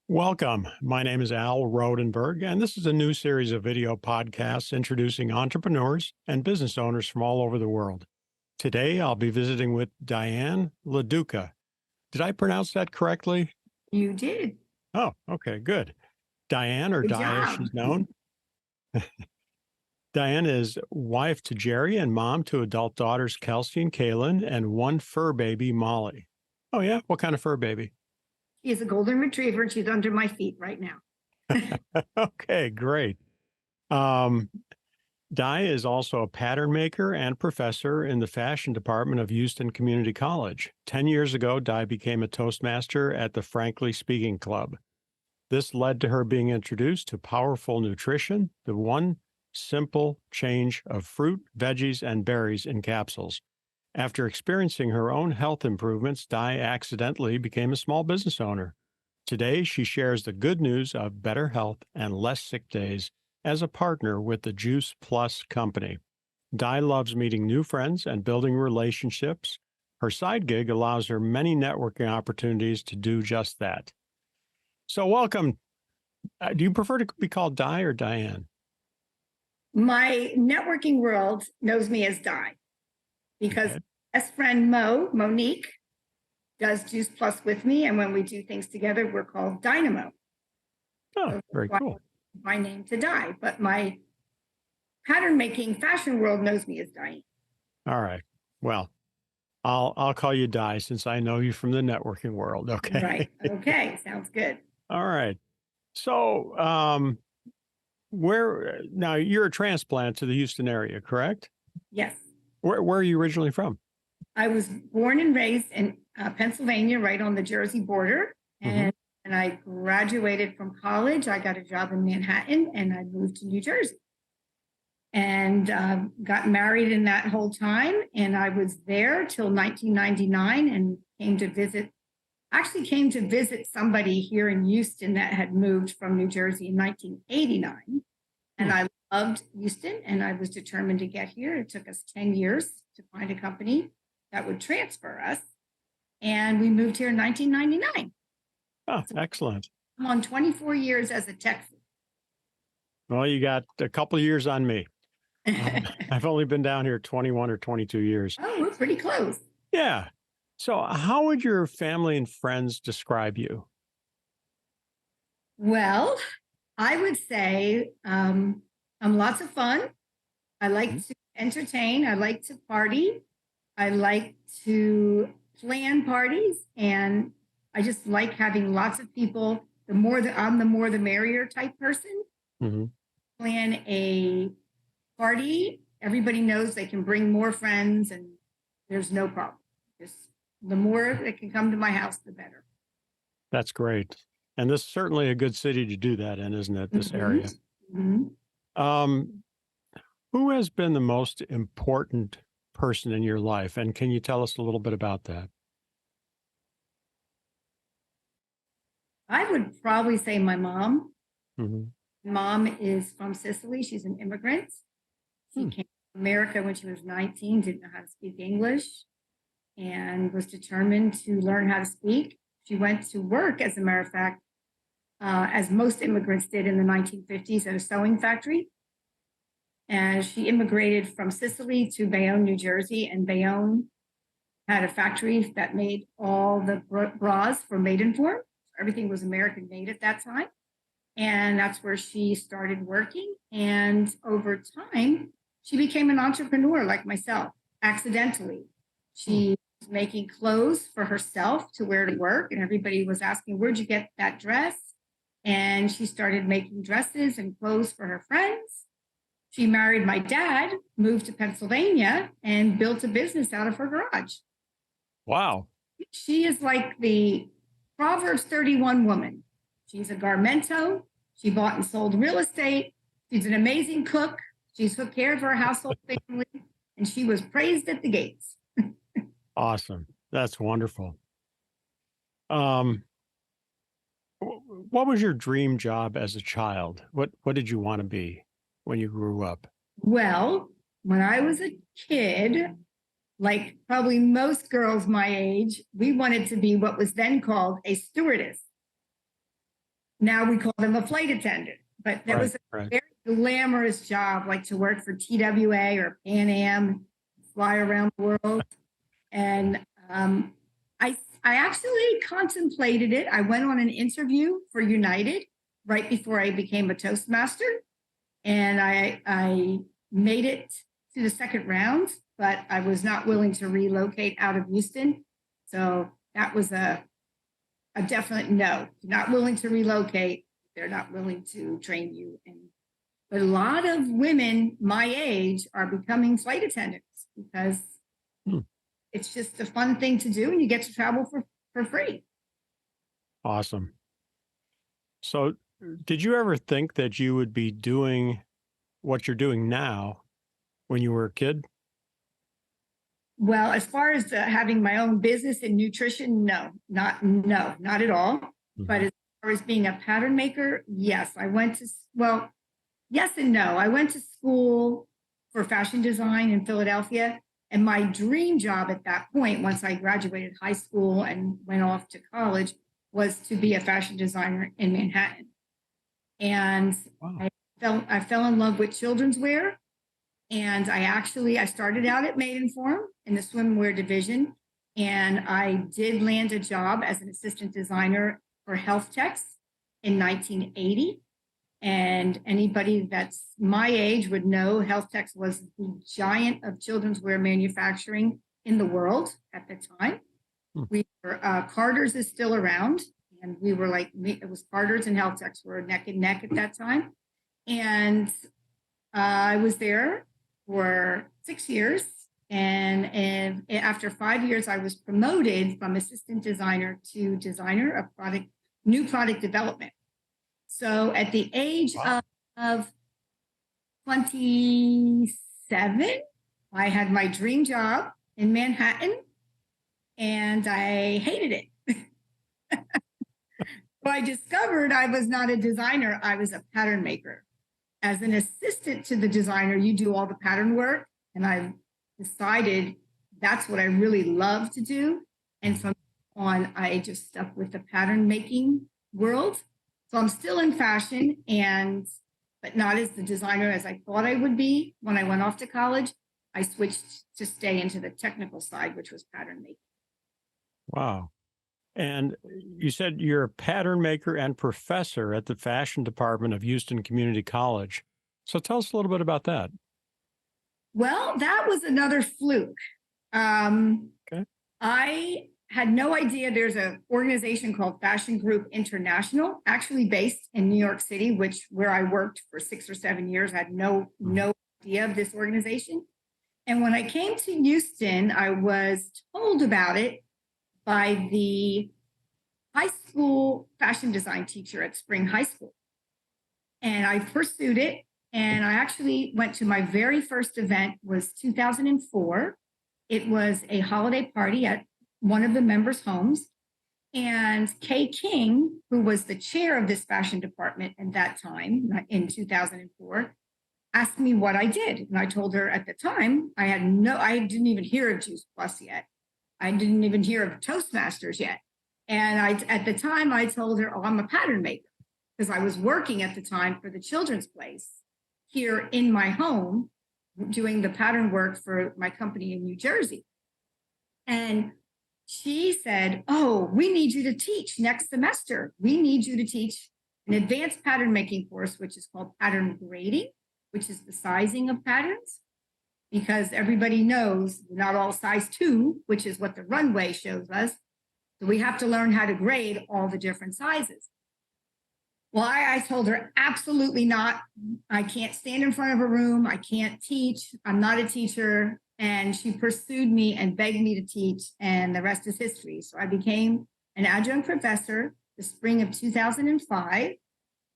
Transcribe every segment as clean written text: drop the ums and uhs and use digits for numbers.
Welcome. My name is Al Rodenburg, and this is a new series of video podcasts introducing entrepreneurs and business owners from all over the world. Today, I'll be visiting with Diane LaDuca. Did I pronounce that correctly? You did. Oh, okay, good. Diane, or Good Di as job. she's known. Diane is wife to Jerry and mom to adult daughters Kelsey and Kaylin and one fur baby, Molly. Oh, yeah? What kind of fur baby? She is a golden retriever and she's under my feet right now. Okay, great. Um, Di is also a pattern maker and professor in the fashion department of Houston Community College. 10 years ago, Di became a Toastmaster at the Frankly Speaking Club. This led to her being introduced to powerful nutrition, the one simple change of fruit, veggies, and berries in capsules. After experiencing her own health improvements, Di accidentally became a small business owner. Today, she shares the good news of better health and less sick days as a partner with the Juice Plus company. Di loves meeting new friends and building relationships. Her side gig allows her many networking opportunities to do just that. So welcome. Do you prefer to be called Di or Diane? My networking world knows me as Di because Okay. best friend Monique, does Juice Plus with me. And when we do things together, we're called Dynamo. Oh, So very that's why cool. my name to Di, but my pattern making fashion world knows me as Diane. All right. Well, I'll call you Di since I know you from the networking world. Okay. Right. Okay. Sounds good. All right. So, where now you're a transplant to the Houston area, correct? Yes. Where are you originally from? I was born and raised in Pennsylvania, right on the Jersey border. Mhm. And I graduated from college. I got a job in Manhattan and I moved to New Jersey and got married in that whole time. And I was there till 1999 and came to visit somebody here in Houston that had moved from New Jersey in 1989. And I loved Houston and I was determined to get here. It took us 10 years to find a company that would transfer us. And we moved here in 1999. Oh, excellent. I'm on 24 years as a Texan. Well, you got a couple of years on me. I've only been down here 21 or 22 years. Oh, we're pretty close. Yeah. So, how would your family and friends describe you? Well, I would say I'm lots of fun. I like to entertain. I like to party. I like to plan parties. And I just like having lots of people. I'm the more the merrier type person. Mhm. Plan a party. Everybody knows they can bring more friends and there's no problem. Just the more that can come to my house, the better. That's great. And this is certainly a good city to do that in, isn't it? This area. Mhm. Um, who has been the most important person in your life? And can you tell us a little bit about that? I would probably say my mom. Mhm. Mom is from Sicily. She's an immigrant. She Hmm. came to America when she was 19, didn't know how to speak English, and was determined to learn how to speak. She went to work, as a matter of fact, as most immigrants did in the 1950s, at a sewing factory. And she immigrated from Sicily to Bayonne, New Jersey, and Bayonne had a factory that made all the bras for Maidenform. Everything was American made at that time. And that's where she started working. And over time, she became an entrepreneur like myself, accidentally. She was making clothes for herself to wear to work. And everybody was asking, where'd you get that dress? And she started making dresses and clothes for her friends. She married my dad, moved to Pennsylvania, and built a business out of her garage. Wow. She is like the Proverbs 31 woman. She's a garmento. She bought and sold real estate. She's an amazing cook. She's took care of her household family, and she was praised at the gates. Awesome. That's wonderful. Um, what was your dream job as a child? What did you want to be when you grew up? Well, when I was a kid, like probably most girls my age, we wanted to be what was then called a stewardess. Now we call them a flight attendant, but that was a Right. very glamorous job, like to work for TWA or Pan Am, fly around the world. And I actually contemplated it. I went on an interview for United right before I became a Toastmaster, and I made it to the second round, but I was not willing to relocate out of Houston. So that was a definite no. Not willing to relocate. They're not willing to train you. But a lot of women my age are becoming flight attendants because it's just a fun thing to do, and you get to travel for free. Awesome. So, did you ever think that you would be doing what you're doing now when you were a kid? Well, as far as having my own business in nutrition, not at all. But as far as being a pattern maker, yes, I went to, well, yes and no. I went to school for fashion design in Philadelphia. And my dream job at that point, once I graduated high school and went off to college, was to be a fashion designer in Manhattan. And Wow. I fell in love with children's wear. And I started out at Maidenform in the swimwear division. And I did land a job as an assistant designer for Health Techs in 1980. And anybody that's my age would know Health Techs was the giant of children's wear manufacturing in the world at the time. We were, Carter's is still around, and we were like, it was Carter's and Health Techs were neck and neck at that time. And I was there for 6 years. And after 5 years, I was promoted from assistant designer to designer of new product development. So at the age of 27, I had my dream job in Manhattan, and I hated it. So I discovered I was not a designer, I was a pattern maker. As an assistant to the designer, you do all the pattern work, and I decided that's what I really love to do. And from on, I just stuck with the pattern making world. So I'm still in fashion, but not as the designer as I thought I would be when I went off to college. I switched to stay into the technical side, which was pattern making. Wow. And you said you're a pattern maker and professor at the fashion department of Houston Community College. So tell us a little bit about that. Well, that was another fluke. Okay. I had no idea there's an organization called Fashion Group International, actually based in New York City, where I worked for 6 or 7 years. I had no idea of this organization. And when I came to Houston, I was told about it by the high school fashion design teacher at Spring High School. And I pursued it. And I actually went to my very first event was 2004. It was a holiday party at one of the members' homes. And Kay King, who was the chair of this fashion department at that time in 2004, asked me what I did. And I told her at the time, I didn't even hear of Juice Plus yet. I didn't even hear of Toastmasters yet. And at the time I told her, oh, I'm a pattern maker, because I was working at the time for the Children's Place here in my home, doing the pattern work for my company in New Jersey. And she said, oh, we need you to teach next semester. We need you to teach an advanced pattern making course, which is called pattern grading, which is the sizing of patterns. Because everybody knows we're not all size 2, which is what the runway shows us. So we have to learn how to grade all the different sizes. Well, I told her, absolutely not. I can't stand in front of a room. I can't teach. I'm not a teacher. And she pursued me and begged me to teach, and the rest is history. So I became an adjunct professor the spring of 2005.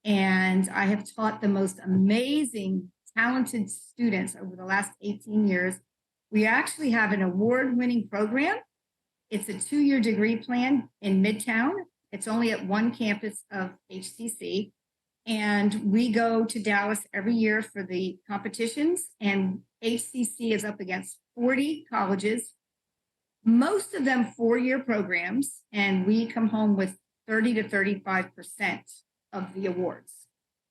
And I have taught the most amazing, talented students over the last 18 years. We actually have an award-winning program. It's a 2-year degree plan in Midtown. It's only at one campus of HCC. And we go to Dallas every year for the competitions. And HCC is up against 40 colleges, most of them 4-year programs. And we come home with 30 to 35% of the awards.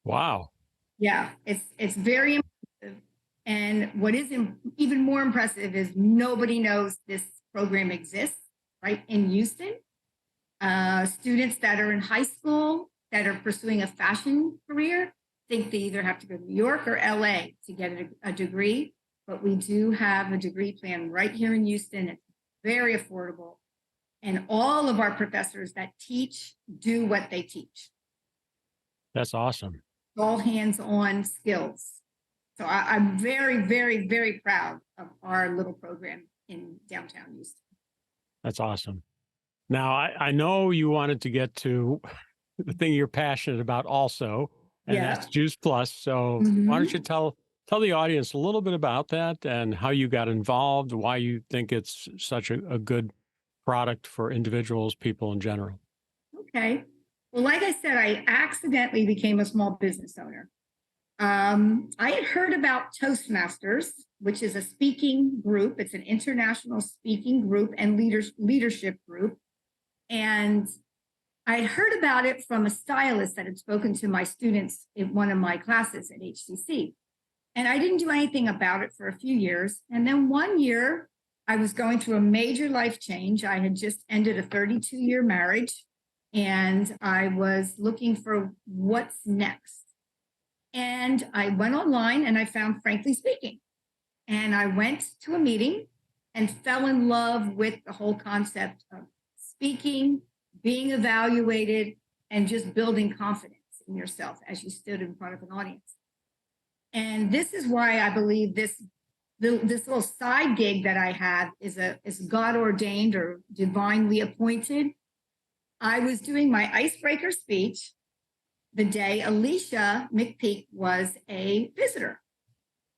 Wow. Yeah, it's very impressive. And what is even more impressive is nobody knows this program exists, right, in Houston. Students that are in high school that are pursuing a fashion career think they either have to go to New York or LA to get a degree. But we do have a degree plan right here in Houston. It's very affordable. And all of our professors that teach do what they teach. That's awesome. All hands-on skills. So I'm very, very, very proud of our little program in downtown Houston. That's awesome. Now, I know you wanted to get to the thing you're passionate about also, and that's Juice Plus. So why don't you tell the audience a little bit about that and how you got involved, why you think it's such a good product for individuals, people in general. Okay. Well, like I said, I accidentally became a small business owner. I had heard about Toastmasters, which is a speaking group. It's an international speaking group and leadership group. And I had heard about it from a stylist that had spoken to my students in one of my classes at HCC. And I didn't do anything about it for a few years. And then one year, I was going through a major life change. I had just ended a 32-year marriage, and I was looking for what's next. And I went online and I found Frankly Speaking. And I went to a meeting and fell in love with the whole concept of speaking, being evaluated, and just building confidence in yourself as you stood in front of an audience. And this is why I believe this little side gig that I have is God ordained or divinely appointed. I was doing my icebreaker speech the day Alicia McPeak was a visitor.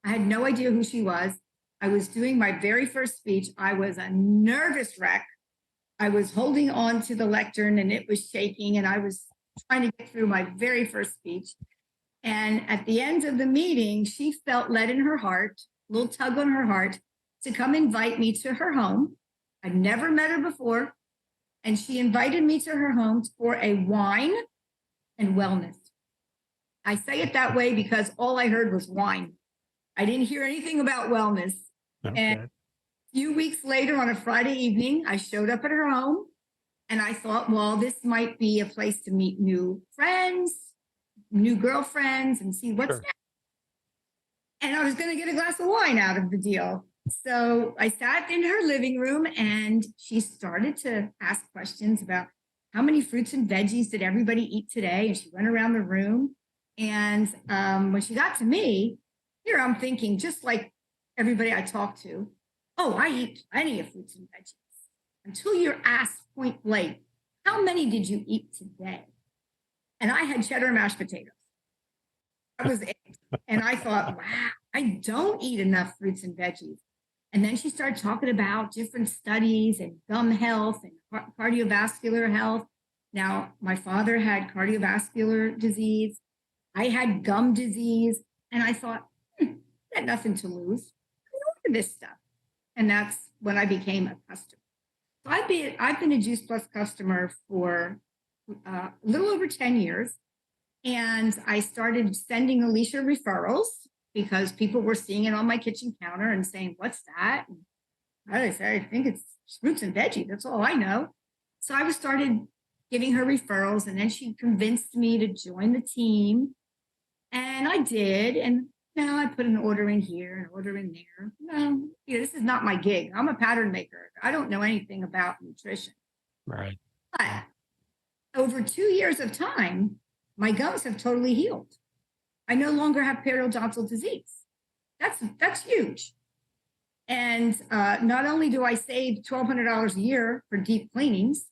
I had no idea who she was. I was doing my very first speech. I was a nervous wreck. I was holding on to the lectern and it was shaking, and I was trying to get through my very first speech. And at the end of the meeting, she felt led in her heart, a little tug on her heart, to come invite me to her home. I'd never met her before. And she invited me to her home for a wine and wellness. I say it that way because all I heard was wine. I didn't hear anything about wellness. Okay. And a few weeks later, on a Friday evening, I showed up at her home and I thought, well, this might be a place to meet new friends, new girlfriends, and see what's next. And I was going to get a glass of wine out of the deal. So I sat in her living room and she started to ask questions about how many fruits and veggies did everybody eat today? And she went around the room. And when she got to me, here I'm thinking, just like everybody I talk to, oh, I eat plenty of fruits and veggies. Until you're asked point blank, how many did you eat today? And I had cheddar mashed potatoes. That was it. And I thought, wow, I don't eat enough fruits and veggies. And then she started talking about different studies and gum health and cardiovascular health. Now, my father had cardiovascular disease. I had gum disease. And I thought, I had nothing to lose. I know this stuff. And that's when I became a customer. So I've been a Juice Plus customer for a little over 10 years. And I started sending Alicia referrals because people were seeing it on my kitchen counter and saying, what's that? And I said, I think it's fruits and veggies. That's all I know. So I started giving her referrals, and then she convinced me to join the team. And I did. And now I put an order in here, an order in there. No, this is not my gig. I'm a pattern maker. I don't know anything about nutrition. Right. But over 2 years of time, my gums have totally healed. I no longer have periodontal disease. That's huge. And not only do I save $1,200 a year for deep cleanings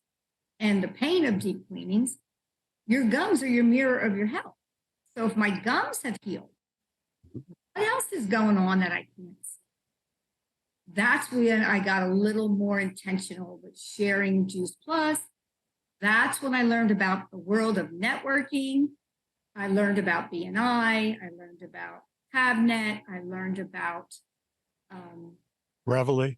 and the pain of deep cleanings, your gums are your mirror of your health. So if my gums have healed, what else is going on that I can't see? That's when I got a little more intentional with sharing Juice Plus. That's when I learned about the world of networking. I learned about BNI. I learned about Havnet. I learned about Reveille.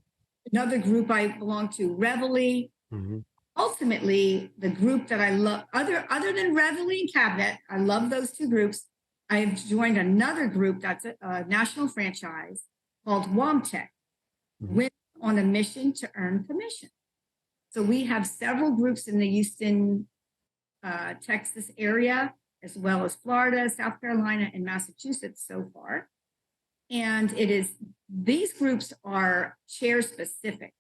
another group I belong to, Reveille. Mm-hmm. ultimately, the group that I love, other than Reveille and Cabinet, I love those two groups. I have joined another group that's a national franchise called WOMTech, Women on a Mission to Earn Commission. So we have several groups in the Houston, Texas area, as well as Florida, South Carolina, and Massachusetts so far. And these groups are chair specific.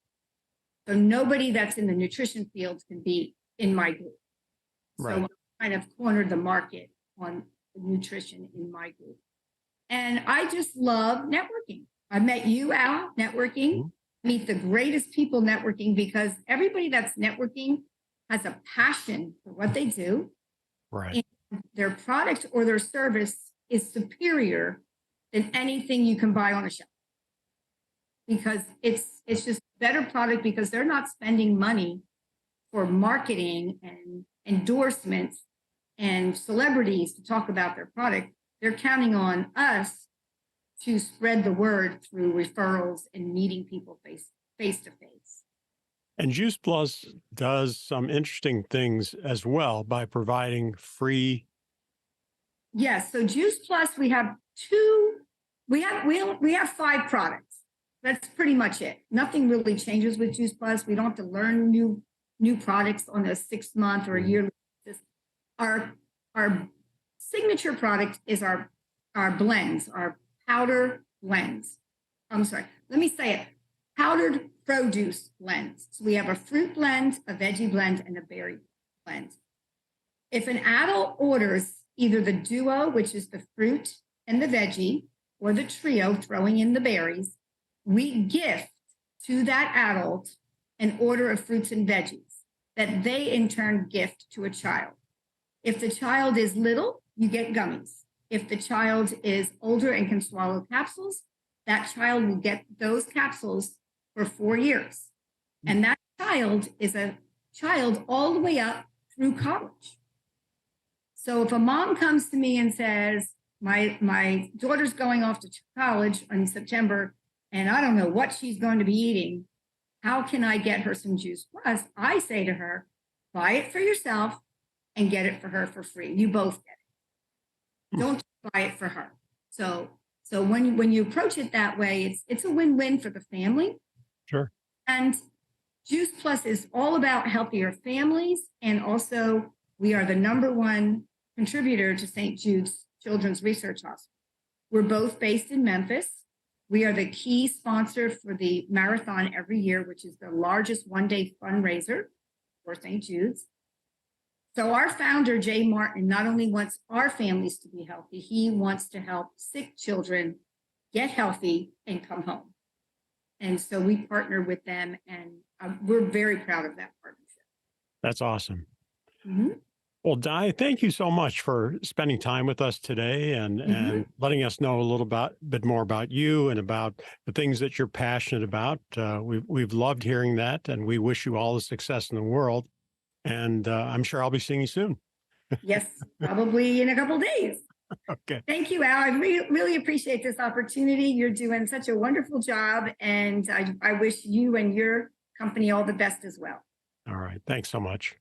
So nobody that's in the nutrition field can be in my group. Right. So I kind of cornered the market on nutrition in my group. And I just love networking. I met you, Al, networking, meet the greatest people networking, because everybody that's networking has a passion for what they do. Right. And their product or their service is superior than anything you can buy on a shelf. Because it's just a better product, because they're not spending money for marketing and endorsements and celebrities to talk about their product. They're counting on us to spread the word through referrals and meeting people face to face. And Juice Plus does some interesting things as well by providing free. Yes. So Juice Plus, we have we have 5 products. That's pretty much it. Nothing really changes with Juice Plus. We don't have to learn new products on a 6-month or a yearly basis. Our signature product is our blends, our powder blends. I'm sorry, let me say it. Powdered produce blends. So we have a fruit blend, a veggie blend, and a berry blend. If an adult orders either the duo, which is the fruit and the veggie, or the trio, throwing in the berries, we gift to that adult an order of fruits and veggies that they in turn gift to a child. If the child is little, you get gummies. If the child is older and can swallow capsules, that child will get those capsules for 4 years. And that child is a child all the way up through college. So if a mom comes to me and says, my daughter's going off to college in September, and I don't know what she's going to be eating, how can I get her some Juice Plus? I say to her, buy it for yourself and get it for her for free. You both get it. Don't buy it for her. So when you approach it that way, it's a win-win for the family. Sure. And Juice Plus is all about healthier families. And also, we are the #1 contributor to St. Jude's Children's Research Hospital. We're both based in Memphis. We are the key sponsor for the marathon every year, which is the largest one-day fundraiser for St. Jude's. So our founder, Jay Martin, not only wants our families to be healthy, he wants to help sick children get healthy and come home. And so we partner with them, and we're very proud of that partnership. That's awesome. Mm-hmm. Well, Di, thank you so much for spending time with us today and letting us know a little bit more about you and about the things that you're passionate about. We've loved hearing that, and we wish you all the success in the world. And I'm sure I'll be seeing you soon. Yes, probably in a couple of days. Okay. Thank you, Al. I really appreciate this opportunity. You're doing such a wonderful job, and I wish you and your company all the best as well. All right. Thanks so much.